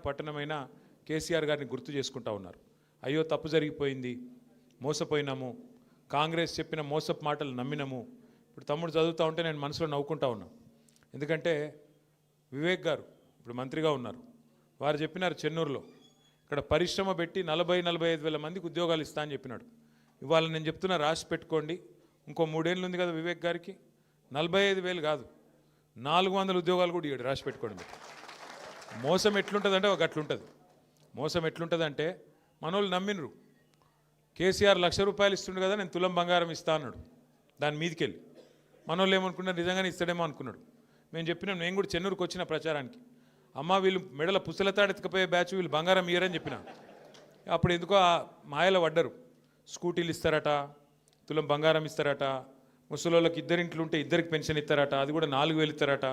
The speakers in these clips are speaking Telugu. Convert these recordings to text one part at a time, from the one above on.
పట్టణమైన కేసీఆర్ గారిని గుర్తు చేసుకుంటా ఉన్నారు. అయ్యో తప్పు జరిగిపోయింది, మోసపోయినాము, కాంగ్రెస్ చెప్పిన మోసపు మాటలు నమ్మినాము. ఇప్పుడు తమ్ముడు చదువుతూ ఉంటే నేను మనసులో నవ్వుకుంటా ఉన్నా. ఎందుకంటే వివేక్ గారు ఇప్పుడు మంత్రిగా ఉన్నారు. వారు చెప్పినారు చెన్నూరులో ఇక్కడ పరిశ్రమ పెట్టి 40-45 వేల మందికి ఉద్యోగాలు ఇస్తా అని చెప్పినాడు. ఇవాళ నేను చెప్తున్నా, రాసి పెట్టుకోండి, ఇంకో 3 ఏళ్ళు ఉంది కదా వివేక్ గారికి, 45,000 కాదు 400 ఉద్యోగాలు కూడా ఇవ్వడు. రాసి పెట్టుకోండి. మోసం ఎట్లుంటుందంటే ఒక అట్లుంటుంది. మోసం ఎట్లుంటుందంటే మనోళ్ళు నమ్మినరు. కేసీఆర్ ₹1,00,000 ఇస్తుండు కదా, నేను తులం బంగారం ఇస్తా అన్నాడు. దాని మీదకెళ్ళి మనోళ్ళు ఏమనుకున్నారు, నిజంగానే ఇస్తాడేమో అనుకున్నాడు. మేము చెప్పినాం, నేను కూడా చెన్నూరుకు వచ్చిన ప్రచారానికి, అమ్మ వీళ్ళు మెడల పుస్తలతాడెత్తుకపోయే బ్యాచ్, వీళ్ళు బంగారం ఇయ్యరని చెప్పిన. అప్పుడు ఎందుకో ఆ మాయలో పడ్డరు. స్కూటీలు ఇస్తారట, తులం బంగారం ఇస్తారట, ముసలోళ్ళకి 2 ఇంట్లు ఉంటే 2కి పెన్షన్ ఇస్తారట, అది కూడా 4,000 ఇస్తారట,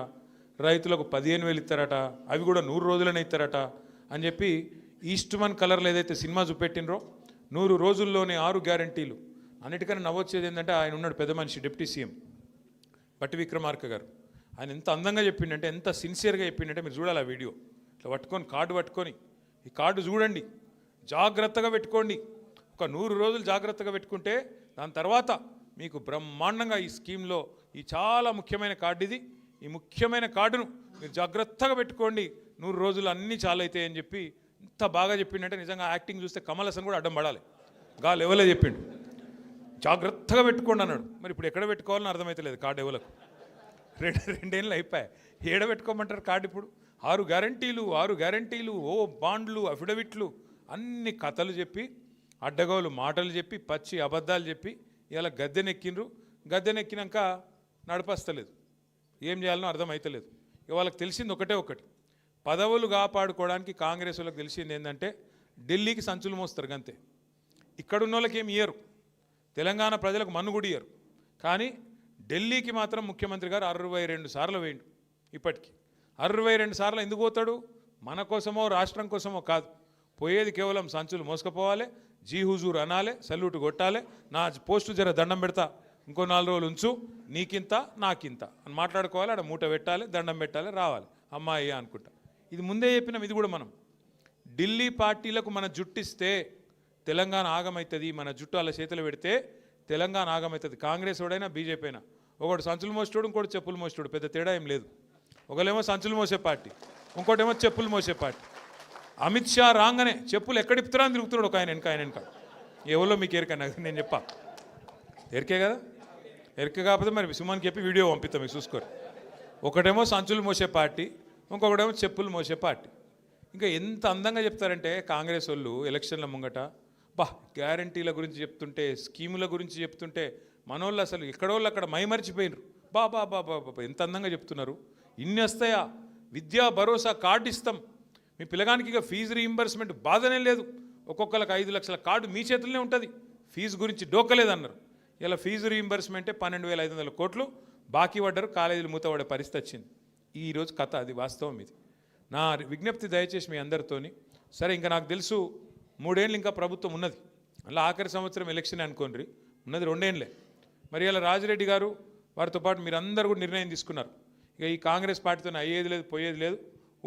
రైతులకు 15,000 ఇస్తారట, అవి కూడా 100 రోజులనే ఇస్తారట అని చెప్పి ఈస్ట్మన్ కలర్లో ఏదైతే సినిమా చూపెట్టినరో 100 రోజుల్లోనే 6 గ్యారంటీలు. అన్నిటికన్నా నవ్వొచ్చేది ఏంటంటే ఆయన ఉన్నాడు పెద్ద మనిషి, డిప్యూటీ సీఎం బట్టి విక్రమార్క గారు. ఆయన ఎంత అందంగా చెప్పిండంటే, ఎంత సిన్సియర్గా చెప్పిండంటే, మీరు చూడాలి ఆ వీడియో. ఇట్లా పట్టుకొని కార్డు పట్టుకొని, ఈ కార్డు చూడండి, జాగ్రత్తగా పెట్టుకోండి, ఒక 100 రోజులు జాగ్రత్తగా పెట్టుకుంటే దాని తర్వాత మీకు బ్రహ్మాండంగా ఈ స్కీమ్లో ఈ చాలా ముఖ్యమైన కార్డు ఇది, ఈ ముఖ్యమైన కార్డును మీరు జాగ్రత్తగా పెట్టుకోండి, 100 రోజులు అన్నీ చాలా అవుతాయి అని చెప్పి ఇంత బాగా చెప్పిండంటే, నిజంగా యాక్టింగ్ చూస్తే కమల్ హాసన్ కూడా అడ్డం పడాలి. గా లెవెలే చెప్పిండు, జాగ్రత్తగా పెట్టుకోండి అన్నాడు. మరి ఇప్పుడు ఎక్కడ పెట్టుకోవాలని అర్థమవుతలేదు కార్డు ఎవలకు. 2 ఏళ్ళు అయిపోయాయి, ఏడ పెట్టుకోమంటారు కార్డు ఇప్పుడు? 6 గ్యారంటీలు, ఓ బాండ్లు, అఫిడవిట్లు, అన్ని కథలు చెప్పి, అడ్డగోలు మాటలు చెప్పి, పచ్చి అబద్ధాలు చెప్పి ఇలా గద్దెనెక్కిండ్రు. గద్దెనెక్కినాక నడపస్తలేదు, ఏం చేయాలనో అర్థమవుతలేదు. ఇక వాళ్ళకి తెలిసింది ఒకటి, పదవులు కాపాడుకోవడానికి కాంగ్రెస్ వాళ్ళకి తెలిసింది ఏంటంటే ఢిల్లీకి సంచులు మోస్తారు అంతే. ఇక్కడున్న వాళ్ళకి ఏమి ఇయ్యరు, తెలంగాణ ప్రజలకు మన్ను కూడా ఇయ్యరు. కానీ ఢిల్లీకి మాత్రం ముఖ్యమంత్రి గారు 62 సార్లు వేయండు. ఇప్పటికీ 62 సార్లు ఎందుకు పోతాడు? మన కోసమో రాష్ట్రం కోసమో కాదు, పోయేది కేవలం సంచులు మోసుకపోవాలి, జీ హుజూర్ అనాలి, సల్యూట్ కొట్టాలి, నా పోస్టు జర దండం పెడతా, ఇంకో 4 రోజులు ఉంచు, నీకింత నాకింత అని మాట్లాడుకోవాలి, ఆడ మూట పెట్టాలి, దండం పెట్టాలి, రావాలి, అమ్మాయి అనుకుంటా. ఇది ముందే చెప్పినాం. ఇది కూడా మనం ఢిల్లీ పార్టీలకు మన జుట్టిస్తే తెలంగాణ ఆగమవుతుంది, మన జుట్టు వాళ్ళ చేతులు పెడితే తెలంగాణ ఆగమవుతుంది. కాంగ్రెస్ వాడైనా బీజేపీ అయినా, ఒకటి సంచులు మోసేటోడు, ఇంకోటి చెప్పులు మోసేటోడు, పెద్ద తేడా ఏం లేదు. ఒకళ్ళేమో సంచులు మోసే పార్టీ, ఇంకోటేమో చెప్పులు మోసే పార్టీ. అమిత్ షా రాగానే చెప్పులు ఎక్కడిపుతారా అని తిరుగుతున్నాడు ఒక ఆయన వెనక. ఎవరో మీకు ఎరికన్నా నేను చెప్పా, ఎరికే కదా, ఎరిక కాకపోతే మరి సుమన్కి చెప్పి వీడియో పంపిస్తాం, మీకు చూసుకోరు. ఒకటేమో సంచులు మోసే పార్టీ, ఇంకొకటేమో చెప్పులు మోసే పార్టీ. ఇంకా ఎంత అందంగా చెప్తారంటే కాంగ్రెస్ వాళ్ళు ఎలక్షన్ల ముంగట, గ్యారంటీల గురించి చెప్తుంటే, స్కీముల గురించి చెప్తుంటే మనోళ్ళు అసలు ఎక్కడోళ్ళు అక్కడ మైమరిచిపోయినరు. బాబా ఎంత అందంగా చెప్తున్నారు. ఇన్ని వస్తాయా, విద్యా భరోసా కార్డు ఇస్తాం, మీ పిల్లగానికి ఇక ఫీజు రీయింబర్స్మెంట్ బాధనే లేదు, ఒక్కొక్కరికి 5 లక్షల కార్డు మీ చేతుల్లోనే ఉంటుంది, ఫీజు గురించి డోకలేదన్నారు. ఇలా ఫీజు రీయింబర్స్మెంటే 12,500 కోట్లు బాకీ పడ్డారు, కాలేజీలు మూతపడే పరిస్థితి వచ్చింది. ఈరోజు కథ అది, వాస్తవం ఇది. నా విజ్ఞప్తి దయచేసి మీ అందరితోని, సరే ఇంకా నాకు తెలుసు 3 ఏళ్ళు ఇంకా ప్రభుత్వం ఉన్నది, అలా ఆఖరి సంవత్సరం ఎలక్షన్ అనుకోండి, ఉన్నది 2 ఏళ్ళే. మరి ఇలా రాజిరెడ్డి గారు వారితో పాటు మీరు అందరూ కూడా నిర్ణయం తీసుకున్నారు, ఇక ఈ కాంగ్రెస్ పార్టీతో అయ్యేది లేదు, పోయేది లేదు,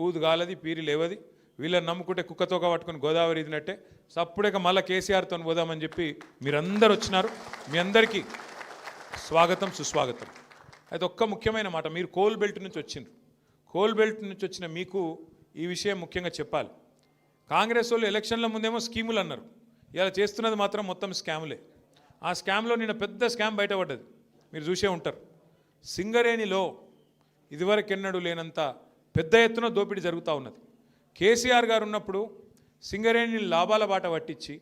ఊదు గాలది పీరి లేవది, వీళ్ళని నమ్ముకుంటే కుక్కతోక పట్టుకొని గోదావరి ఇదినట్టే, సప్పుడేక మళ్ళీ కేసీఆర్తో పోదామని చెప్పి మీరందరూ వచ్చినారు. మీ అందరికీ స్వాగతం, సుస్వాగతం. అయితే ఒక్క ముఖ్యమైన మాట, మీరు కోల్ బెల్ట్ నుంచి వచ్చిండ్రు. కోల్ బెల్ట్ నుంచి వచ్చిన మీకు ఈ విషయం ముఖ్యంగా చెప్పాలి. కాంగ్రెస్ వాళ్ళు ఎలక్షన్ల ముందేమో స్కీములు అన్నారు, ఇలా చేస్తున్నది మాత్రం మొత్తం స్కాములే. ఆ స్కామ్లో నిన్న పెద్ద స్కామ్ బయటపడ్డది, మీరు చూసే ఉంటారు. సింగరేణిలో ఇదివరకెన్నడూ లేనంత పెద్ద ఎత్తున దోపిడీ జరుగుతూ ఉన్నది. కేసీఆర్ గారు ఉన్నప్పుడు సింగరేణిని లాభాల బాట పట్టించి,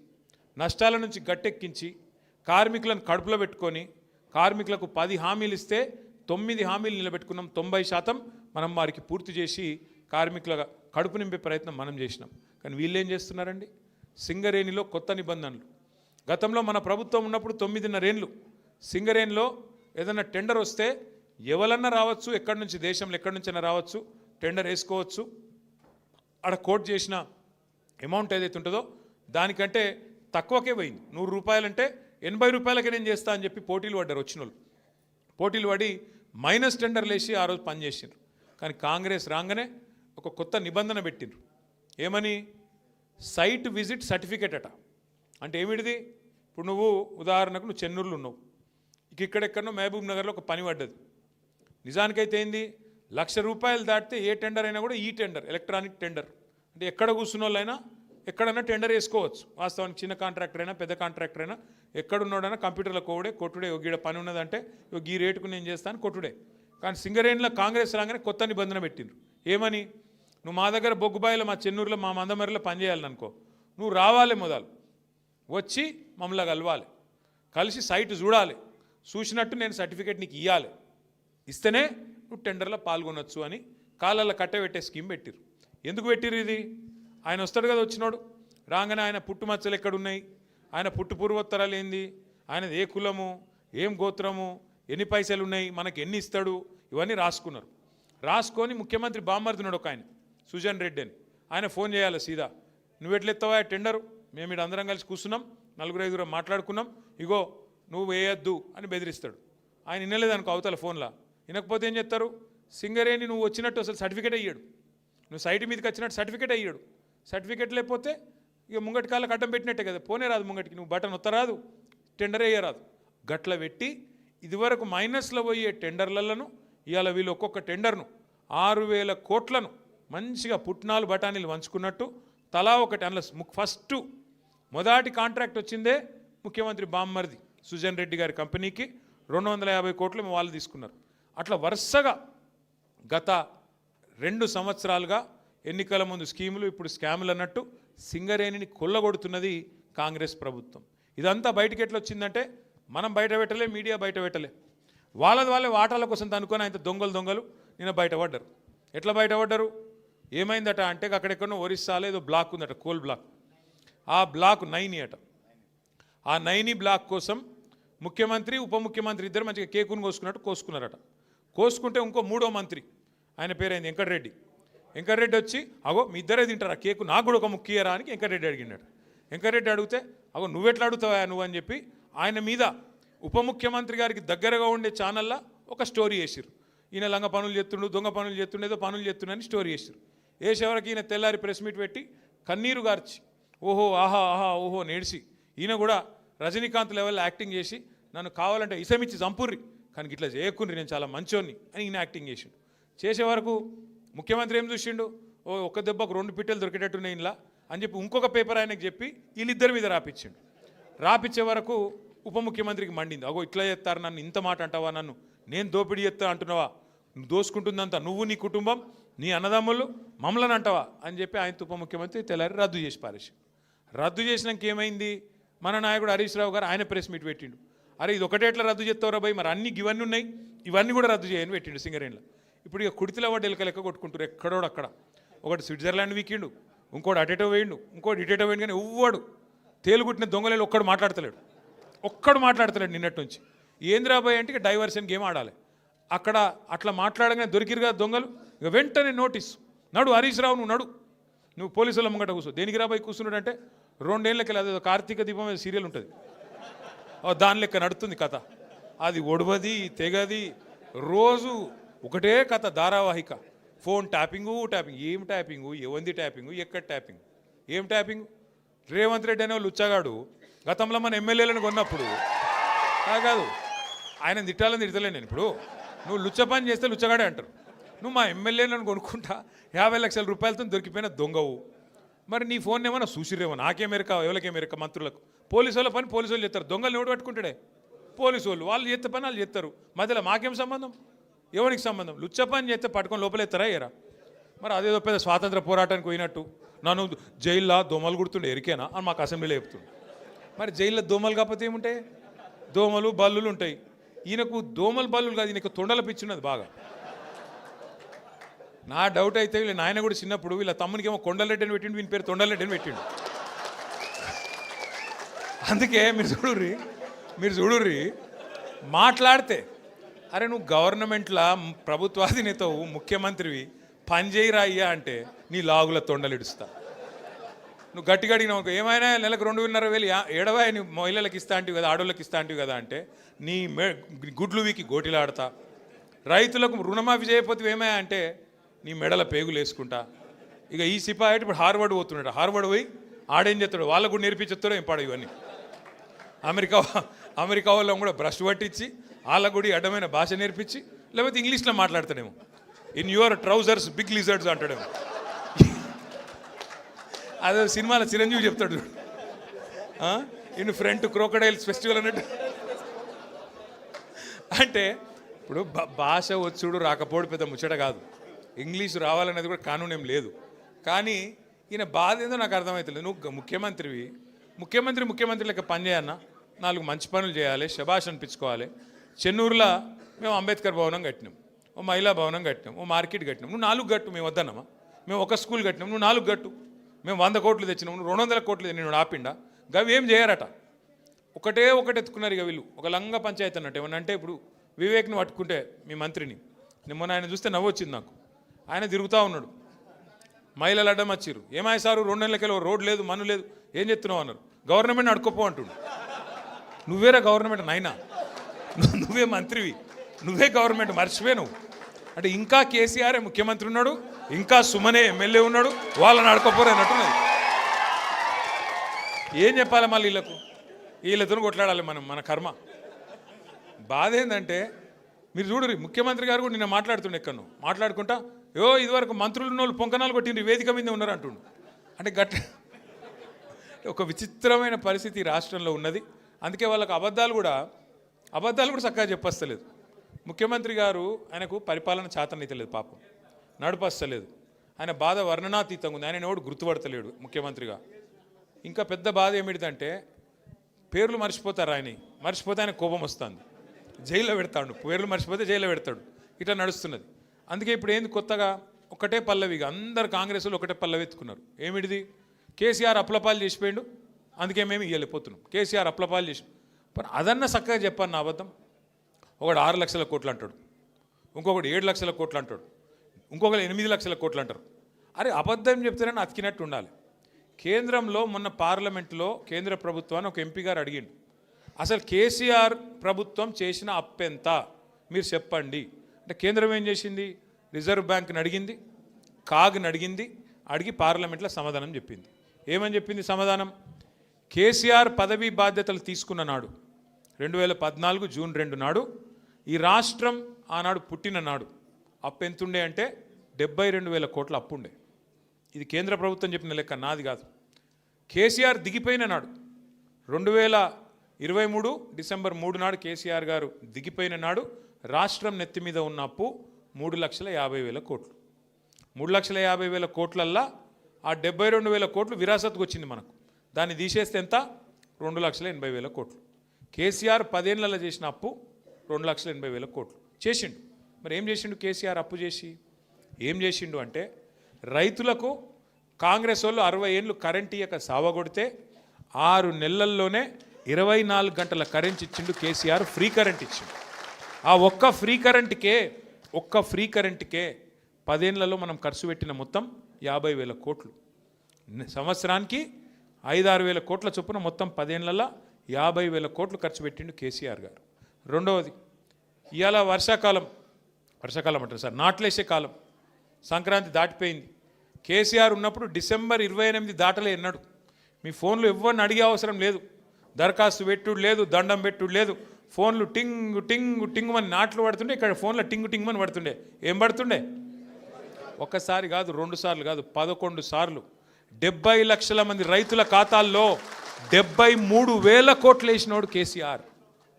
నష్టాల నుంచి గట్టెక్కించి, కార్మికులను కడుపులో పెట్టుకొని, కార్మికులకు 10 హామీలు ఇస్తే 9 హామీలు నిలబెట్టుకున్నాం. 90% మనం వారికి పూర్తి చేసి కార్మికుల కడుపు నింపే ప్రయత్నం మనం చేసినాం. కానీ వీళ్ళు ఏం చేస్తున్నారండి? సింగరేణిలో కొత్త నిబంధనలు. గతంలో మన ప్రభుత్వం ఉన్నప్పుడు 9.5 ఏళ్ళు సింగరేణిలో ఏదైనా టెండర్ వస్తే ఎవరన్నా రావచ్చు, ఎక్కడి నుంచి, దేశంలో ఎక్కడి నుంచైనా రావచ్చు, టెండర్ వేసుకోవచ్చు. ఆడ కోట్ చేసిన అమౌంట్ ఏదైతే ఉంటుందో దానికంటే తక్కువకే పోయింది. 100 రూపాయలంటే 80 రూపాయలకే నేను చేస్తా అని చెప్పి పోటీలు పడ్డారు. వచ్చిన వాళ్ళు పోటీలు పడి మైనస్ టెండర్లు వేసి ఆ రోజు పనిచేసిండ్రు. కానీ కాంగ్రెస్ రాగానే ఒక కొత్త నిబంధన పెట్టిండ్రు. ఏమని? సైట్ విజిట్ సర్టిఫికేట్ అట. అంటే ఏమిటిది? ఇప్పుడు నువ్వు ఉదాహరణకు నువ్వు చెన్నూరులో ఉన్నావు, ఇక్కడెక్కడో మహబూబ్ నగర్లో ఒక పని పడ్డది. నిజానికైతే ఏంది, ₹1,00,000 దాటితే ఏ టెండర్ అయినా కూడా ఈ టెండర్, ఎలక్ట్రానిక్ టెండర్. అంటే ఎక్కడ కూర్చున్న వాళ్ళైనా ఎక్కడైనా టెండర్ వేసుకోవచ్చు. వాస్తవానికి చిన్న కాంట్రాక్టర్ అయినా పెద్ద కాంట్రాక్టర్ అయినా ఎక్కడున్నాడైనా కంప్యూటర్లో కొట్టుడే, గీడ పని ఉన్నదంటే ఈ రేటుకు నేను చేస్తాను కొట్టుడే. కానీ సింగరేణిలో కాంగ్రెస్ రాగానే కొత్త నిబంధన పెట్టిండ్రు. ఏమని? నువ్వు మా దగ్గర బొగ్గుబాయిలో, మా చెన్నూరులో, మా మందమరిలో పనిచేయాలనుకో, నువ్వు రావాలి, మొదలు వచ్చి మమ్మల్ని కలవాలి, కలిసి సైట్ చూడాలి, చూసినట్టు నేను సర్టిఫికేట్ నీకు ఇవ్వాలి, ఇస్తేనే నువ్వు టెండర్లో పాల్గొనొచ్చు అని కాళ్ళల్లో కట్టబెట్టే స్కీమ్ పెట్టిరు. ఎందుకు పెట్టిరు ఇది? ఆయన వస్తాడు కదా, వచ్చినోడు రాగానే ఆయన పుట్టుమచ్చలు ఎక్కడున్నాయి, ఆయన పుట్టు పూర్వోత్తరాలు ఏంది, ఆయనది ఏ కులము, ఏం గోత్రము, ఎన్ని పైసలు ఉన్నాయి, మనకి ఎన్ని ఇస్తాడు, ఇవన్నీ రాసుకున్నారు. రాసుకొని ముఖ్యమంత్రి బామ్మర్దున్నాడు ఒక ఆయన, సుజన్ రెడ్డి అని, ఆయన ఫోన్ చేయాలి సీదా, నువ్వు ఎట్లెత్తావా టెండరు, మేము ఇక్కడ అందరం కలిసి కూర్చున్నాం, 4-5 మాట్లాడుకున్నాం, ఇగో నువ్వు వేయద్దు అని బెదిరిస్తాడు. ఆయన వినలేదనుకో అవతల ఫోన్లో, వినకపోతే ఏం చెప్తారు, సింగరేణి నువ్వు వచ్చినట్టు అసలు సర్టిఫికేట్ అయ్యాడు, నువ్వు సైట్ మీదకి వచ్చినట్టు సర్టిఫికేట్ అయ్యాడు, సర్టిఫికేట్ లేకపోతే ఇక ముంగటి కాళ్ళకి అడ్డం పెట్టినట్టే కదా, పోనే రాదు ముంగటికి, నువ్వు బటన్ ఒత్తరాదు, టెండర్ వేయరాదు. గట్ల పెట్టి ఇదివరకు మైనస్లో పోయే టెండర్లను ఇవాళ వీళ్ళు ఒక్కొక్క టెండర్ను 6,000 కోట్లను మంచిగా పుట్నాలు బఠానీలు వంచుకున్నట్టు తలా ఒకటి. అందులో ఫస్ట్ మొదటి కాంట్రాక్ట్ వచ్చిందే ముఖ్యమంత్రి బామ్మర్ది సుజన్ రెడ్డి గారి కంపెనీకి 250 కోట్లు వాళ్ళు తీసుకున్నారు. అట్లా వరుసగా గత 2 సంవత్సరాలుగా ఎన్నికల ముందు స్కీములు, ఇప్పుడు స్కాములు అన్నట్టు సింగరేణిని కొల్లగొడుతున్నది కాంగ్రెస్ ప్రభుత్వం. ఇదంతా బయటకు ఎట్లా వచ్చిందంటే మనం బయట పెట్టలే, మీడియా బయట పెట్టలే, వాళ్ళ వాటాల కోసం అనుకొని ఆయన దొంగలు నిన్న బయటపడ్డారు. ఎట్లా బయటపడ్డారు, ఏమైందట అంటే అక్కడెక్కడో ఒరిస్సాలో ఏదో బ్లాక్ ఉందట, కోల్ బ్లాక్, ఆ బ్లాక్ 9 అట. ఆ 9 బ్లాక్ కోసం ముఖ్యమంత్రి ఉప ముఖ్యమంత్రి ఇద్దరు మంచిగా కేకును కోసుకున్నారట. కోసుకుంటే ఇంకో 3వ మంత్రి, ఆయన పేరైంది వెంకటరెడ్డి వచ్చి, అగో మీ ఇద్దరే తింటారా కేకు, నాకు కూడా ఒక ముఖ్యరా అని వెంకటరెడ్డి అడిగినాడు. వెంకటరెడ్డి అడిగితే, అగో నువ్వెట్లా అడుగుతావా నువ్వు అని చెప్పి ఆయన మీద ఉప ముఖ్యమంత్రి గారికి దగ్గరగా ఉండే ఛానల్లో ఒక స్టోరీ వేసిరు. ఈయన లంగ పనులు చేస్తుండు, దొంగ పనులు చేస్తుండే, ఏదో పనులు చేస్తుండని స్టోరీ వేసిరు. వేసేవరకు ఈయన తెల్లారి ప్రెస్ మీట్ పెట్టి కన్నీరు గార్చి ఓహో ఆహా ఆహా ఓహో నేడిసి, ఈయన కూడా రజనీకాంత్ లెవెల్లో యాక్టింగ్ చేసి నన్ను కావాలంటే ఇసమిచ్చి చంపుర్రి, కానీ ఇట్లా చేయకుండ్రి, నేను చాలా మంచోన్ని అని ఈయన యాక్టింగ్ చేసిండు. చేసే వరకు ముఖ్యమంత్రి ఏం చూసిండు, ఒక్క దెబ్బకు 2 పిట్టలు దొరికేటట్టున్నాయి ఇలా అని చెప్పి ఇంకొక పేపర్ ఆయనకు చెప్పి వీళ్ళిద్దరి మీద రాపిచ్చిండు. రాపిచ్చే వరకు ఉప ముఖ్యమంత్రికి మండింది, అగో ఇట్లా చేస్తారు, నన్ను ఇంత మాట అంటావా, నన్ను నేను దోపిడీ చేస్తా అంటున్నావా, నువ్వు దోసుకుంటుందంతా నువ్వు, నీ కుటుంబం, నీ అన్నదమ్ములు, మమ్మల్ని అంటావా అని చెప్పి ఆయన ఉప ముఖ్యమంత్రి తెల్లారి రద్దు చేసి పారేసి. రద్దు చేసినాక ఏమైంది, మన నాయకుడు హరీష్ రావు గారు ఆయన ప్రెస్ మీట్ పెట్టిండు. అరే ఇది ఒకటే ఎట్లా రద్దు చేస్తావురా భయ్, మరి అన్ని ఇవన్నీ ఉన్నాయి, ఇవన్నీ కూడా రద్దు చేయని పెట్టిండు సింగరేణిలో. ఇప్పుడు ఇక కుడితిలో వాడు లెక్క కొట్టుకుంటారు ఎక్కడోడు అక్కడ. ఒకటి స్విట్జర్లాండ్ వీకిండు, ఇంకోటి అటేటో వేయండు, ఇంకోటి ఇటేటో వేయండు, కానీ ఎవ్వడు తేలుగుట్టిన దొంగలేలు ఒక్కడు మాట్లాడతలేడు నిన్నటి నుంచి. ఏంద్రాబాయ్ అంటే ఇక డైవర్షన్ గేమ్ ఆడాలి. అక్కడ అట్లా మాట్లాడగానే దొరికిరుగా దొంగలు, ఇక వెంటనే నోటీస్, నడు హరీష్ రావు నువ్వు పోలీసుల ముంగట కూర్చో. దేనికి రాబాయ్ కూర్చున్నాడంటే 2 ఏళ్ళకి అదేదో కార్తీక దీపం సీరియల్ ఉంటుంది, దాని లెక్క నడుతుంది కథ. అది ఒడవది తెగది, రోజు ఒకటే కథ ధారావాహిక. ఫోన్ ట్యాపింగు, ఏం ట్యాపింగు, ఎవంది ట్యాపింగు, ఎక్కడ ట్యాపింగ్, ఏం ట్యాపింగ్. రేవంత్ రెడ్డి అనే లుచ్చగాడు గతంలో మన ఎమ్మెల్యేలను కొన్నప్పుడు కాదు, ఆయన తిట్టాలని నేను. ఇప్పుడు నువ్వు లుచ్చ పని చేస్తే లుచ్చగాడే అంటారు. నువ్వు మా ఎమ్మెల్యేలను కొనుక్కుంటా 50 లక్షల రూపాయలతో దొరికిపోయిన దొంగవు. మరి నీ ఫోన్ ఏమన్నా చూసిరేమో, నాకేమెరక ఎవరికేమెరక, మంత్రులకు. పోలీసు వాళ్ళ పని పోలీసు వాళ్ళు చేస్తారు, దొంగలు నోటు పట్టుకుంటాడే పోలీసు వాళ్ళు చేస్తే పని వాళ్ళు చేస్తారు. మధ్యలో మాకేం సంబంధం, ఎవరికి సంబంధం. లుచ్చ పని చేస్తే పట్టుకొని లోపలెత్తారా ఎరా. మరి అదేదో పెద్ద స్వాతంత్ర పోరాటానికి పోయినట్టు నన్ను జైల్లో దోమలు గుర్తుండే ఎరికేనా అని మాకు అసెంబ్లీలో చెప్తుండే. మరి జైల్లో దోమలు కాకపోతే ఏముంటాయి, దోమలు బల్లులు ఉంటాయి. ఈయనకు దోమలు బల్లులు కాదు, ఈయనకు తొండల పిచ్చున్నది బాగా. నా డౌట్ అయితే వీళ్ళ నాయన కూడా చిన్నప్పుడు వీళ్ళ తమ్మునికి ఏమో కొండలరెడ్డి అని పెట్టిండు, వీని పేరు తొండలరెడ్డి అని పెట్టిండు. అందుకే మీరు చూడుర్రి మాట్లాడితే, అరే నువ్వు గవర్నమెంట్లో ప్రభుత్వాధినేతవు, ముఖ్యమంత్రివి, పని చేయరా అయ్యా అంటే నీ లాగుల తొండలు ఇడుస్తా. నువ్వు గట్టిగా అడిగినావు, ఏమైనా నెలకు 2,500 ఏడవా నీ మహిళలకు ఇస్తా అంటివి కదా, ఆడోళ్ళకి ఇస్తా అంటివి కదా అంటే నీ గుడ్లు వీకి గోటిలాడతా. రైతులకు రుణమాఫీ చేయకపోతే ఏమయ్యా అంటే నీ మెడల పేగులు వేసుకుంటా. ఇక ఈ సిపాయి ఇప్పుడు హార్వర్డ్ పోతున్నాడు, హార్వర్డ్ పోయి ఆడేం చేస్తాడు, వాళ్ళకు కూడా నేర్పించేస్తాడో ఏం పాడు ఇవన్నీ. అమెరికా వాళ్ళని కూడా బ్రష్ పట్టించి వాళ్ళకు కూడా అడ్డమైన భాష నేర్పించి, లేకపోతే ఇంగ్లీష్లో మాట్లాడతాడేమో. In your trousers big lizards అంటాడేమో. అదే సినిమాలో చిరంజీవి చెప్తాడు, ఇన్ ఫ్రంట్ క్రోకడైల్స్ ఫెస్టివల్ అన్నట్టు. అంటే ఇప్పుడు భాష వచ్చుడు రాకపోవడం పెద్ద ముచ్చట కాదు, ఇంగ్లీషు రావాలనేది కూడా కానూన్ ఏం లేదు. కానీ ఈయన బాధ ఏందో నాకు అర్థమవుతలేదు. నువ్వు ముఖ్యమంత్రివి, ముఖ్యమంత్రి లెక్క పని చేయన్నా, 4 మంచి పనులు చేయాలి, శభాష్ అనిపించుకోవాలి. చెన్నూరులో మేము అంబేద్కర్ భవనం కట్టినాం, ఓ మహిళా భవనం కట్టినాం, ఓ మార్కెట్ కట్టినాం. నువ్వు 4 గట్టు, మేము వద్దన్నామా? మేము ఒక స్కూల్ కట్టినాం, నువ్వు 4 గట్టు. మేము 100 కోట్లు తెచ్చినాం, నువ్వు 200 కోట్లు నేను ఆపిండా? గవి ఏం చేయరట. ఒకటే ఎత్తుకున్నారు ఇక వీళ్ళు, ఒక లంగ పంచాయతీ అన్నట్టు. ఏమన్నా అంటే ఇప్పుడు వివేక్ని పట్టుకుంటే మీ మంత్రిని, మొన్న ఆయన చూస్తే నవ్వు వచ్చింది నాకు. ఆయన తిరుగుతూ ఉన్నాడు, మహిళలు అడ్డం వచ్చిర్రు. ఏమాయి సారు 2 నెలలకెళ్ళి రోడ్ లేదు, మన్ను లేదు, ఏం చెప్తున్నావు అన్నారు. గవర్నమెంట్ అడుకోపో అంటుండు. నువ్వేరా గవర్నమెంట్ నాయనా, నువ్వే మంత్రివి, నువ్వే గవర్నమెంట్, మర్చిపోయి నువ్వు. అంటే ఇంకా కేసీఆర్ ముఖ్యమంత్రి ఉన్నాడు, ఇంకా సుమనే ఎమ్మెల్యే ఉన్నాడు, వాళ్ళని అడుకోపోరు అన్నట్టున్నది. ఏం చెప్పాలి మళ్ళీ వీళ్ళతో కొట్లాడాలి మన కర్మ. బాధ ఏంటంటే మీరు చూడరు, ముఖ్యమంత్రి గారు కూడా నిన్న మాట్లాడుతుండే ఎక్కడో మాట్లాడుకుంటా, ఇదివరకు మంత్రులు ఉన్న వాళ్ళు పొంకనాలు కొట్టిండ్రు, వేదిక మీద ఉన్నారు అంటుండు. అంటే ఒక విచిత్రమైన పరిస్థితి రాష్ట్రంలో ఉన్నది. అందుకే వాళ్ళకు అబద్ధాలు కూడా చక్కగా చెప్పస్తలేదు. ముఖ్యమంత్రి గారు ఆయనకు పరిపాలన చేతనైతలేదు, పాపం నడిపస్తలేదు. ఆయన బాధ వర్ణనాతీతంగా ఉంది. ఆయన ఎవడు గుర్తుపడతలేడు ముఖ్యమంత్రిగా. ఇంకా పెద్ద బాధ ఏమిటిదంటే పేర్లు మర్చిపోతారు. మర్చిపోతే ఆయన కోపం వస్తుంది, జైల్లో పెడతాడు. పేర్లు మర్చిపోతే జైల్లో పెడతాడు. ఇట్లా నడుస్తున్నది. అందుకే ఇప్పుడు ఏంది కొత్తగా ఒకటే పల్లవిగా అందరు కాంగ్రెస్లో ఒకటే పల్లవి ఎత్తుకున్నారు. ఏమిటిది? కేసీఆర్ అప్లపాలు చేసిపోయిండు, అందుకే మేము ఇవ్వలేకపోతున్నాం. కేసీఆర్ అప్లపాలు చేసి అదన్నా చక్కగా చెప్పాను నా అబద్ధం. ఒకడు 6 లక్షల కోట్లు అంటాడు, ఇంకొకటి 7 లక్షల కోట్లు అంటాడు, ఇంకొకరు 8 లక్షల కోట్లు అంటారు. అరే అబద్ధం చెప్తేనే అతికినట్టు ఉండాలి. కేంద్రంలో మొన్న పార్లమెంట్లో కేంద్ర ప్రభుత్వాన్ని ఒక ఎంపీ గారు అడిగిండు, అసలు కేసీఆర్ ప్రభుత్వం చేసిన అప్పెంత మీరు చెప్పండి అంటే కేంద్రం ఏం చేసింది? రిజర్వ్ బ్యాంక్ని అడిగింది, కాగ్ని అడిగి పార్లమెంట్లో సమాధానం చెప్పింది. ఏమని చెప్పింది సమాధానం? కేసీఆర్ పదవీ బాధ్యతలు తీసుకున్న నాడు 2014 జూన్ 2 నాడు ఈ రాష్ట్రం ఆనాడు పుట్టిన నాడు అప్పు ఎంతుండే అంటే 72,000 కోట్ల అప్పు ఉండే. ఇది కేంద్ర ప్రభుత్వం చెప్పిన లెక్క, నాది కాదు. కేసీఆర్ దిగిపోయిన నాడు 2023 డిసెంబర్ 3 నాడు కేసీఆర్ గారు దిగిపోయిన నాడు రాష్ట్రం నెత్తి మీద ఉన్న అప్పు 3,50,000 కోట్లు. 3,50,000 కోట్లల్లా ఆ 72,000 కోట్లు విరాసత్కు వచ్చింది మనకు. దాన్ని తీసేస్తే ఎంత? 2,80,000 కోట్లు. కేసీఆర్ 10 ఏళ్లలో చేసిన అప్పు 2,80,000 కోట్లు చేసిండు. మరి ఏం చేసిండు కేసీఆర్ అప్పు చేసి? ఏం చేసిండు అంటే రైతులకు కాంగ్రెస్ వాళ్ళు 60 ఏళ్ళు కరెంట్ ఇయ్యక సావగొడితే 6 నెలల్లోనే 24 గంటల కరెంట్ ఇచ్చిండు కేసీఆర్. ఫ్రీ కరెంట్ ఇచ్చిండు. ఆ ఒక్క ఫ్రీ కరెంట్కే 10 ఏళ్లలో మనం ఖర్చు పెట్టిన మొత్తం 50,000 కోట్లు. సంవత్సరానికి 5-6 వేల కోట్ల చొప్పున మొత్తం 10 ఏళ్లలో 50,000 కోట్లు ఖర్చు పెట్టిండు కేసీఆర్ గారు. రెండవది, ఇవాళ వర్షాకాలం అంటారు సార్, నాట్లేసే కాలం, సంక్రాంతి దాటిపోయింది. కేసీఆర్ ఉన్నప్పుడు డిసెంబర్ 28 దాటలే ఎన్నాడు. మీ ఫోన్లు ఎవరిని అడిగే అవసరం లేదు, దరఖాస్తు పెట్టుడు లేదు, దండం పెట్టుడు లేదు. ఫోన్లు టింగ్ టింగ్ టింగ్ అని నాట్లు పడుతుండే, ఇక్కడ ఫోన్లో టింగ్ టింగ్ అని పడుతుండే. ఏం పడుతుండే? ఒక్కసారి కాదు, 2 సార్లు కాదు, 11 సార్లు 70 లక్షల మంది రైతుల ఖాతాల్లో 73,000 కోట్లు వేసినోడు కేసీఆర్.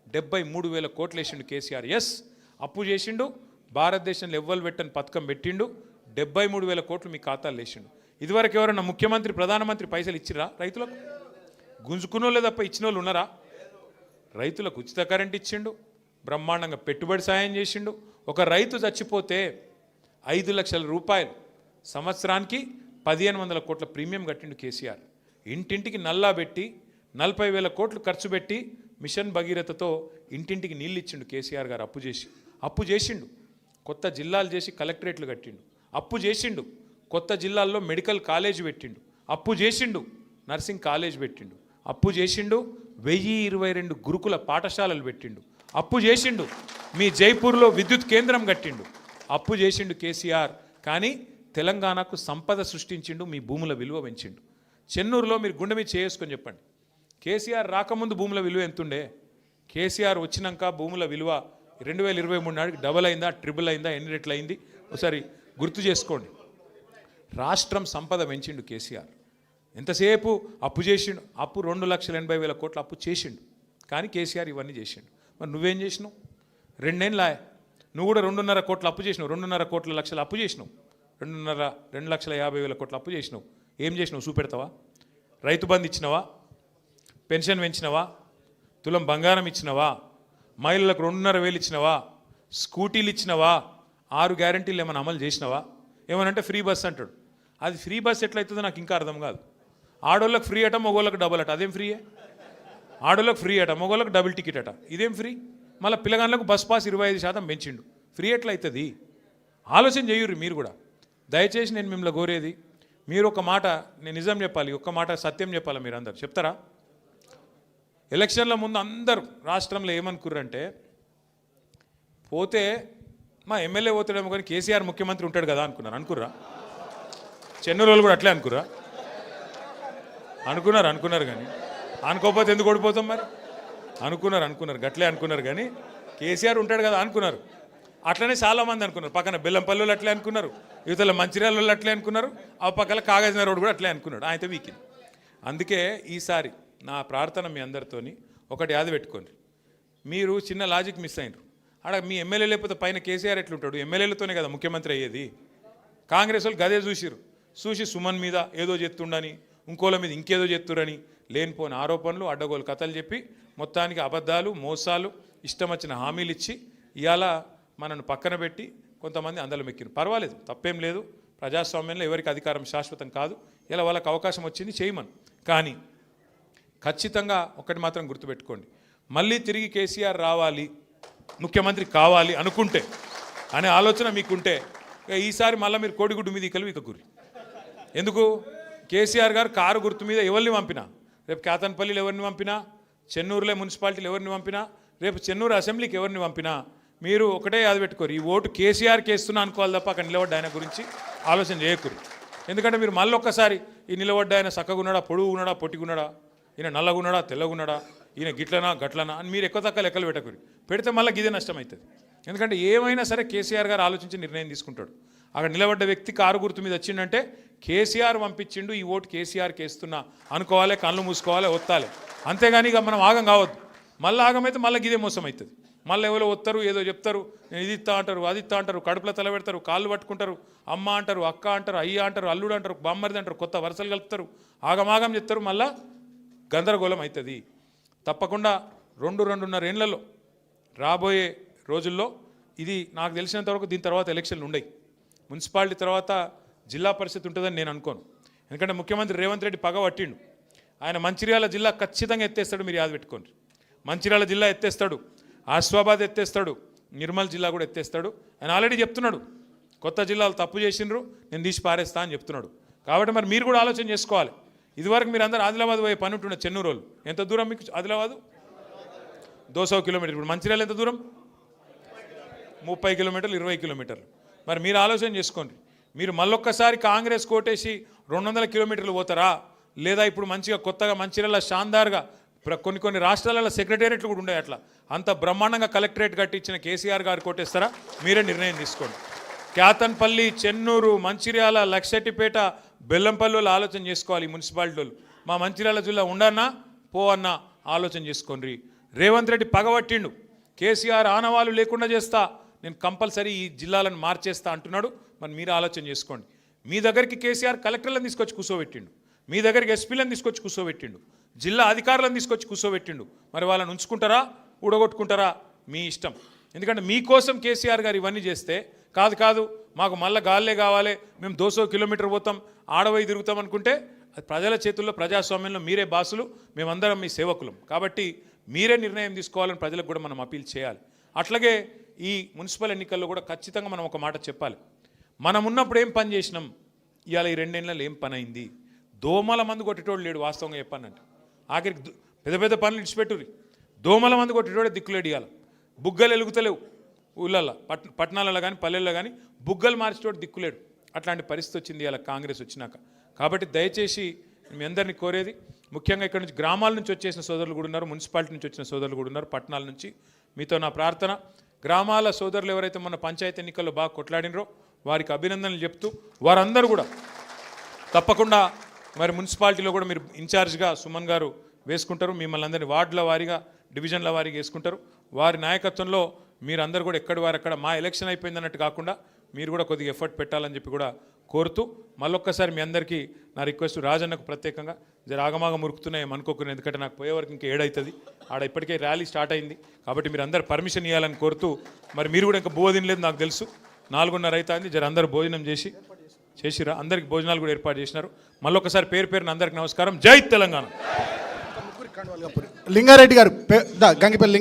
73,000 కోట్లు వేసిండు కేసీఆర్. ఎస్, అప్పు చేసిండు, భారతదేశంలో ఎవ్వరు పెట్టని పథకం పెట్టిండు, 73,000 కోట్లు మీ ఖాతాలు వేసిండు. ఇదివరకు ఎవరన్నా ముఖ్యమంత్రి ప్రధానమంత్రి పైసలు ఇచ్చిరా రైతులకు? గుంజుకున్నోళ్ళే తప్ప ఇచ్చిన వాళ్ళు ఉన్నారా? రైతులకు ఉచిత కరెంట్ ఇచ్చిండు, బ్రహ్మాండంగా పెట్టుబడి సాయం చేసిండు. ఒక రైతు చచ్చిపోతే 5 లక్షల రూపాయలు సంవత్సరానికి 1,500 కోట్ల ప్రీమియం కట్టిండు కేసీఆర్. ఇంటింటికి నల్లా పెట్టి 40,000 కోట్లు ఖర్చు పెట్టి మిషన్ భగీరథతో ఇంటింటికి నీళ్ళు ఇచ్చిండు కేసీఆర్ గారు. అప్పు చేసిండు, కొత్త జిల్లాలు చేసి కలెక్టరేట్లు కట్టిండు. అప్పు చేసిండు, కొత్త జిల్లాల్లో మెడికల్ కాలేజ్ పెట్టిండు. అప్పు చేసిండు, నర్సింగ్ కాలేజ్ పెట్టిండు. అప్పు చేసిండు, 1022 గురుకుల పాఠశాలలు పెట్టిండు. అప్పు చేసిండు, మీ జైపూర్లో విద్యుత్ కేంద్రం కట్టిండు. అప్పు చేసిండు కేసీఆర్. కానీ తెలంగాణకు సంపద సృష్టించిండు, మీ భూముల విలువ పెంచిండు. చెన్నూరులో మీరు గుండె మీద చేసుకొని చెప్పండి, కేసీఆర్ రాకముందు భూముల విలువ ఎంతుండే, కేసీఆర్ వచ్చినాక భూముల విలువ 2023 నాటికి డబల్ అయిందా, ట్రిపుల్ అయిందా, ఎన్ని రెట్లు అయింది ఒకసారి గుర్తు చేసుకోండి. రాష్ట్రం సంపద పెంచిండు కేసీఆర్. ఎంతసేపు అప్పు చేసిండు, అప్పు 2,80,000 కోట్ల అప్పు చేసిండు. కానీ కేసీఆర్ ఇవన్నీ చేసిండు. మరి నువ్వేం చేసినావు? 2 ఏళ్ళ నువ్వు కూడా 2.5 కోట్ల అప్పు చేసినావు, 2.5 కోట్ల లక్షల అప్పు చేసినావు, 2,50,000 కోట్ల అప్పు చేసినావు. ఏం చేసినావు చూపెడతావా? రైతు బంధు ఇచ్చినవా? పెన్షన్ పెంచినవా? తులం బంగారం ఇచ్చినవా? మహిళలకు 2,500 ఇచ్చినవా? స్కూటీలు ఇచ్చినవా? 6 గ్యారంటీలు ఏమైనా అమలు చేసినవా? ఏమనంటే ఫ్రీ బస్ అంటాడు. అది ఫ్రీ బస్ ఎట్లయితుందో నాకు ఇంకా అర్థం కాదు. ఆడోళ్ళకి ఫ్రీ అట, మగోళ్ళకి డబుల్ అట. అదేం ఫ్రీయే? ఆడోళ్ళకి ఫ్రీ అట, మగోళ్ళకి డబుల్ టికెట్ అట. ఇదేం ఫ్రీ? మళ్ళీ పిల్లగాళ్ళకు బస్ పాస్ 25% పెంచిండు. ఫ్రీ ఎట్లయితుంది? ఆలోచన చేయుర్రి మీరు కూడా. దయచేసి నేను మిమ్మల్ని కోరేది, మీరు ఒక మాట, నేను నిజం చెప్పాలి, ఒక్క మాట సత్యం చెప్పాలి. మీరు అందరు చెప్తారా? ఎలక్షన్ల ముందు అందరూ రాష్ట్రంలో ఏమనుకుర్రంటే, పోతే మా ఎమ్మెల్యే పోతాడేమో కానీ కేసీఆర్ ముఖ్యమంత్రి ఉంటాడు కదా అనుకుర్రా? చెన్నూరు వాళ్ళు కూడా అట్లే అనుకున్నారు కానీ అనుకోకపోతే ఎందుకు ఓడిపోతాం మరి? అనుకున్నారు గట్లే అనుకున్నారు కానీ కేసీఆర్ ఉంటాడు కదా అనుకున్నారు. అట్లనే చాలామంది అనుకున్నారు. పక్కన బెల్లంపల్లి అట్లే అనుకున్నారు, యువతల మంచిర్యాల వాళ్ళు అట్లే అనుకున్నారు, ఆ పక్కన కాగజ్నగర్ రోడ్ కూడా అట్లే అనుకున్నాడు. ఆయన వీకింది. అందుకే ఈసారి నా ప్రార్థన మీ అందరితోని ఒకటి యాద పెట్టుకోండి. మీరు చిన్న లాజిక్ మిస్ అయినరు. ఆడ మీ ఎమ్మెల్యే లేకపోతే పైన కేసీఆర్ ఎట్లుంటాడు? ఎమ్మెల్యేలతోనే కదా ముఖ్యమంత్రి అయ్యేది. కాంగ్రెస్ వాళ్ళు గదే చూసి సుమన్ మీద ఏదో చెప్తుండని, ఇంకోళ్ళ మీద ఇంకేదో చెప్తురని లేనిపోని ఆరోపణలు, అడ్డగోలు కథలు చెప్పి మొత్తానికి అబద్ధాలు, మోసాలు, ఇష్టం వచ్చిన హామీలు ఇచ్చి ఇవాళ మనను పక్కన పెట్టి కొంతమంది అందలం ఎక్కిరు. పర్వాలేదు, తప్పేం లేదు. ప్రజాస్వామ్యంలో ఎవరికి అధికారం శాశ్వతం కాదు. ఇలా వాళ్ళకి అవకాశం వచ్చింది చేయమని. కానీ ఖచ్చితంగా ఒకటి మాత్రం గుర్తుపెట్టుకోండి, మళ్ళీ తిరిగి కేసీఆర్ రావాలి, ముఖ్యమంత్రి కావాలి అనుకుంటే, అనే ఆలోచన మీకుంటే ఈసారి మళ్ళీ మీరు కోడిగుడ్డు మీద కలివి ఇకకూరి. ఎందుకు? కేసీఆర్ గారు కారు గుర్తు మీద ఎవరిని పంపినా, రేపు కేతన్పల్లిలో ఎవరిని పంపినా, చెన్నూరులో మున్సిపాలిటీలు ఎవరిని పంపినా, రేపు చెన్నూరు అసెంబ్లీకి ఎవరిని పంపినా మీరు ఒకటే యాద పెట్టుకోరు, ఈ ఓటు కేసీఆర్కి వేస్తున్నా అనుకోవాలి తప్ప అక్కడ నిలబడ్డ ఆయన గురించి ఆలోచన చేయకూరు. ఎందుకంటే మీరు మళ్ళీ ఒక్కసారి ఈ నిలబడ్డ ఆయన చక్కగున్నాడా, పొడుగున్నాడా, పొట్టిగున్నాడా, ఈయన నల్లగున్నాడా, తెల్లగున్నాడా, ఈయన గిట్లనా గట్లనా అని మీరు ఎక్కువ తక్కువ లెక్కలు పెట్టకూరి. పెడితే మళ్ళీ గిదే నష్టం అవుతుంది. ఎందుకంటే ఏమైనా సరే కేసీఆర్ గారు ఆలోచించి నిర్ణయం తీసుకుంటాడు. అక్కడ నిలబడ్డ వ్యక్తి కారు గుర్తు మీద వచ్చిందంటే కేసీఆర్ పంపించిండు, ఈ ఓటు కేసీఆర్కి వేస్తున్నా అనుకోవాలి, కళ్ళు మూసుకోవాలి, ఒత్తాలి. అంతేగాని ఇక మనం ఆగం కావద్దు. మళ్ళీ ఆగమైతే మళ్ళీ గిదే మోసం అవుతుంది. మళ్ళీ ఎవరో వస్తారు, ఏదో చెప్తారు, నేను ఇది ఇస్తా అంటారు, అది ఇస్తా అంటారు, కడుపులో తల పెడతారు, కాళ్ళు పట్టుకుంటారు, అమ్మ అంటారు, అక్క అంటారు, అయ్య అంటారు, అల్లుడు అంటారు, బామ్మరిది అంటారు, కొత్త వరుసలు కలుపుతారు, ఆగమాగం చెప్తారు, మళ్ళా గందరగోళం అవుతుంది. తప్పకుండా 2-2.5 ఏళ్లలో రాబోయే రోజుల్లో ఇది నాకు తెలిసినంత వరకు దీని తర్వాత ఎలక్షన్లు ఉండయి. మున్సిపాలిటీ తర్వాత జిల్లా పరిషత్ ఉంటుందని నేను అనుకోను. ఎందుకంటే ముఖ్యమంత్రి రేవంత్ రెడ్డి పగ పట్టిండు. ఆయన మంచిర్యాల జిల్లా ఖచ్చితంగా ఎత్తేస్తాడు. మీరు యాద పెట్టుకోండి, మంచిర్యాల జిల్లా ఎత్తేస్తాడు, ఆసిఫాబాద్ ఎత్తేస్తాడు, నిర్మల్ జిల్లా కూడా ఎత్తేస్తాడు. ఆయన ఆల్రెడీ చెప్తున్నాడు, కొత్త జిల్లాలు తప్పు చేసిండ్రు, నేను తీసి పారేస్తా అని చెప్తున్నాడు. కాబట్టి మరి మీరు కూడా ఆలోచన చేసుకోవాలి. ఇదివరకు మీరు అందరూ ఆదిలాబాద్ పోయే పని ఉంటుండే. చెన్నూరు వాళ్ళు ఎంత దూరం మీకు? ఆదిలాబాదు 200 కిలోమీటర్లు. ఇప్పుడు మంచిర్యాల ఎంత దూరం? 30 కిలోమీటర్లు, 20 కిలోమీటర్లు. మరి మీరు ఆలోచన చేసుకోండి. మీరు మళ్ళొక్కసారి కాంగ్రెస్ కోటేసి 200 కిలోమీటర్లు పోతారా, లేదా ఇప్పుడు మంచిగా కొత్తగా మంచిర్యాల షాందార్గా కొన్ని రాష్ట్రాలలో సెక్రటేరియట్లు కూడా ఉండే, అట్లా అంత బ్రహ్మాండంగా కలెక్టరేట్ కట్టించిన కేసీఆర్ గారు కోటేస్తారా? మీరే నిర్ణయం తీసుకోండి. కేతన్పల్లి, చెన్నూరు, మంచిర్యాల, లక్షెట్టిపేట, బెల్లంపల్లిలో ఆలోచన చేసుకోవాలి. మున్సిపాలిటీలు మా మంచిర్యాల జిల్లా ఉండన్నా పో అన్న ఆలోచన చేసుకోండి. రేవంత్ రెడ్డి పగబట్టిండు, కేసీఆర్ ఆనవాళ్ళు లేకుండా చేస్తా, నేను కంపల్సరీ ఈ జిల్లాలను మార్చేస్తా అంటున్నాడు. మరి మీరు ఆలోచన చేసుకోండి. మీ దగ్గరికి కేసీఆర్ కలెక్టర్లను తీసుకొచ్చి కూర్చోబెట్టిండు, మీ దగ్గరికి ఎస్పీలను తీసుకొచ్చి కూర్చోబెట్టిండు, జిల్లా అధికారులను తీసుకొచ్చి కూర్చోబెట్టిండు. మరి వాళ్ళని ఉంచుకుంటారా, ఊడగొట్టుకుంటారా? మీ ఇష్టం. ఎందుకంటే మీకోసం కేసీఆర్ గారు ఇవన్నీ చేస్తే కాదు మాకు మళ్ళీ గాల్లే కావాలి, మేము 200 కిలోమీటర్ పోతాం, ఆడవై తిరుగుతాం అనుకుంటే అది ప్రజల చేతుల్లో, ప్రజాస్వామ్యంలో మీరే బాసులు, మేమందరం మీ సేవకులం. కాబట్టి మీరే నిర్ణయం తీసుకోవాలని ప్రజలకు కూడా మనం అపీల్ చేయాలి. అట్లాగే ఈ మున్సిపల్ ఎన్నికల్లో కూడా ఖచ్చితంగా మనం ఒక మాట చెప్పాలి. మనం ఉన్నప్పుడు ఏం పని చేసినాం, ఇవాళ ఈ 2 ఏళ్ళలో ఏం పని అయింది? దోమల మంది కొట్టేటోడు లేడు వాస్తవంగా చెప్పానంటే. ఆఖరికి పెద్ద పెద్ద పనులు ఇడిచిపెట్టుర్రి, దోమల మంది కొట్టేటోడే దిక్కులేడు. ఇవాళ బుగ్గలు ఎలుగుతలేవు ఊళ్ళల్లో, పట్టణాలలో కానీ పల్లెల్లో కానీ బుగ్గలు మార్చేటోడు దిక్కులేడు. అట్లాంటి పరిస్థితి వచ్చింది అలా కాంగ్రెస్ వచ్చినాక. కాబట్టి దయచేసి మీ అందరినీ కోరేది, ముఖ్యంగా ఇక్కడ నుంచి గ్రామాల నుంచి వచ్చేసిన సోదరులు కూడా ఉన్నారు, మున్సిపాలిటీ నుంచి వచ్చిన సోదరులు కూడా ఉన్నారు, పట్టణాల నుంచి. మీతో నా ప్రార్థన, గ్రామాల సోదరులు ఎవరైతే మన పంచాయతీ ఎన్నికల్లో బాగా కొట్లాడినరో వారికి అభినందనలు చెప్తూ, వారందరూ కూడా తప్పకుండా మరి మున్సిపాలిటీలో కూడా మీరు ఇన్ఛార్జ్గా సుమన్ గారు వేసుకుంటారు, మిమ్మల్ని అందరినీ వార్డుల వారీగా డివిజన్ల వారీగా వేసుకుంటారు. వారి నాయకత్వంలో మీరందరూ కూడా ఎక్కడి వారు అక్కడ మా ఎలక్షన్ అయిపోయిందన్నట్టు కాకుండా మీరు కూడా కొద్దిగా ఎఫర్ట్ పెట్టాలని చెప్పి కూడా కోరుతూ, మళ్ళొక్కసారి మీ అందరికీ నా రిక్వెస్ట్, రాజన్నకు ప్రత్యేకంగా జర ఆగమాగం మురుకుతున్నాయి అనుకోకుండా, ఎందుకంటే నాకు పోయే వరకు ఇంకా 7 అవుతుంది, ఆడ ఇప్పటికే ర్యాలీ స్టార్ట్ అయింది. కాబట్టి మీరు అందరు పర్మిషన్ ఇవ్వాలని కోరుతూ, మరి మీరు కూడా ఇంకా బువ్వ తినలేదు నాకు తెలుసు, 4:30 అవుతుంది, జర అందరు భోజనం చేసిరా, అందరికి భోజనాలు కూడా ఏర్పాటు చేసినారు. మళ్ళొకసారి పేరున అందరికి నమస్కారం. జై తెలంగాణ. లింగారెడ్డి గారు గంగిపల్లి